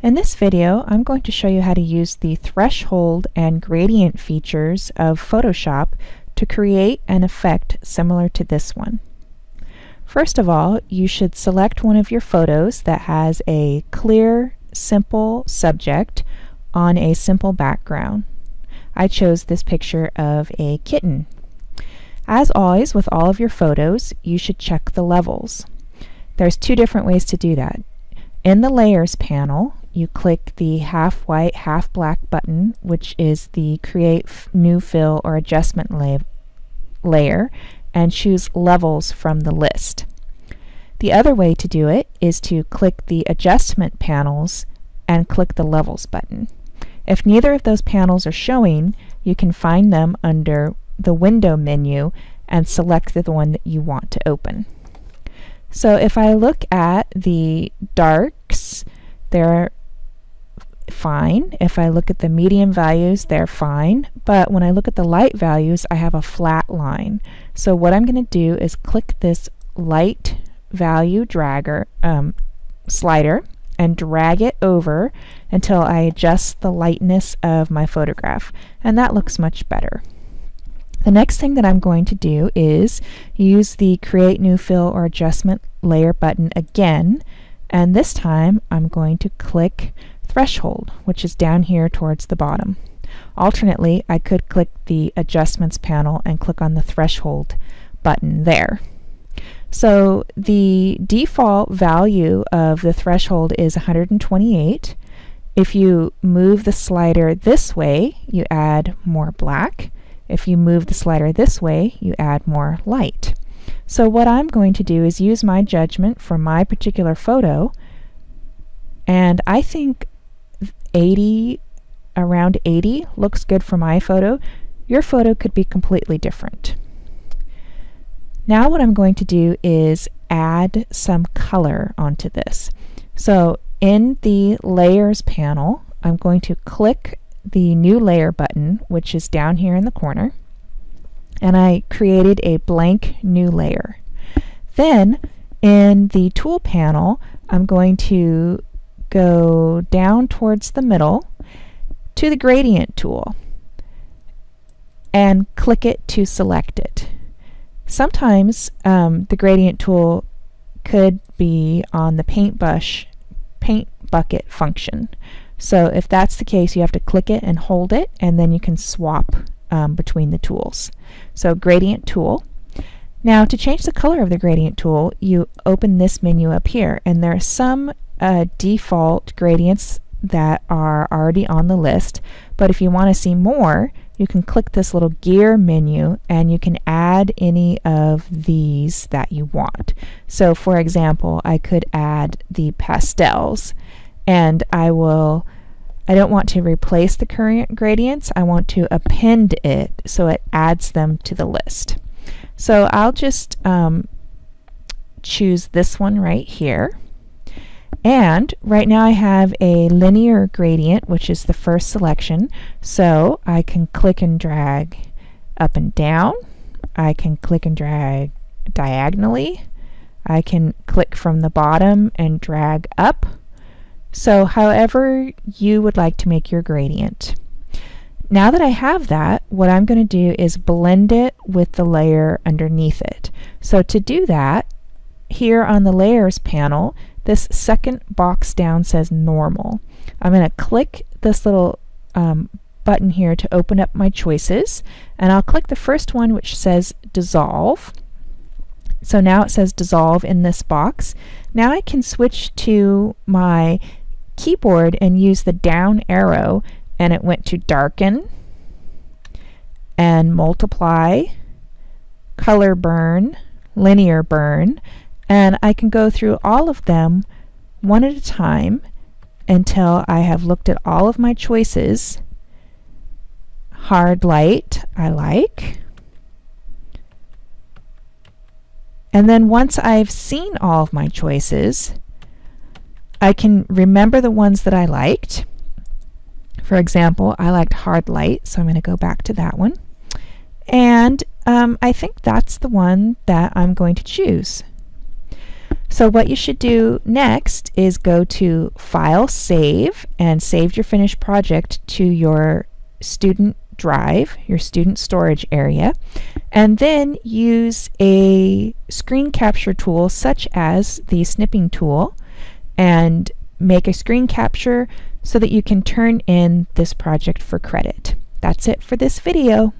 In this video, I'm going to show you how to use the threshold and gradient features of Photoshop to create an effect similar to this one. First of all, you should select one of your photos that has a clear, simple subject on a simple background. I chose this picture of a kitten. As always, with all of your photos, you should check the levels. There's two different ways to do that. In the Layers panel, you click the half white, half black button, which is the Create New Fill or Adjustment layer, and choose Levels from the list. The other way to do it is to click the Adjustment panels and click the Levels button. If neither of those panels are showing, you can find them under the Window menu and select the one that you want to open. So if I look at the darks, they're fine. If I look at the medium values, they're fine. But when I look at the light values, I have a flat line. So what I'm going to do is click this light value slider and drag it over until I adjust the lightness of my photograph. And that looks much better. The next thing that I'm going to do is use the Create New Fill or Adjustment layer button again, and this time I'm going to click Threshold, which is down here towards the bottom. Alternately, I could click the Adjustments panel and click on the Threshold button there. So the default value of the threshold is 128. If you move the slider this way, you add more black. If you move the slider this way, you add more light. So what I'm going to do is use my judgment for my particular photo, and I think around 80 looks good for my photo. Your photo could be completely different. Now what I'm going to do is add some color onto this. So in the Layers panel, I'm going to click the New Layer button, which is down here in the corner, and I created a blank new layer. Then in the Tool panel, I'm going to go down towards the middle to the Gradient tool and click it to select it. Sometimes the Gradient tool could be on the paint bucket function. So if that's the case, you have to click it and hold it, and then you can swap between the tools. So Gradient tool. Now to change the color of the Gradient tool, you open this menu up here, and there are some default gradients that are already on the list, but if you want to see more, you can click this little gear menu and you can add any of these that you want. So for example, I could add the pastels, and I don't want to replace the current gradients, I want to append it so it adds them to the list. So I'll just choose this one right here. And right now I have a linear gradient, which is the first selection. So I can click and drag up and down. I can click and drag diagonally. I can click from the bottom and drag up. So however you would like to make your gradient. Now that I have that, what I'm going to do is blend it with the layer underneath it. So to do that, here on the Layers panel, this second box down says Normal. I'm going to click this little button here to open up my choices, and I'll click the first one, which says Dissolve. So now it says Dissolve in this box. Now I can switch to my keyboard and use the down arrow, and it went to Darken and Multiply, Color Burn, Linear Burn, and I can go through all of them one at a time until I have looked at all of my choices. Hard light I like. And then once I've seen all of my choices, I can remember the ones that I liked. For example, I liked hard light, so I'm going to go back to that one. And I think that's the one that I'm going to choose. So what you should do next is go to File, Save, and save your finished project to your student drive, your student storage area, and then use a screen capture tool such as the snipping tool and make a screen capture so that you can turn in this project for credit. That's it for this video.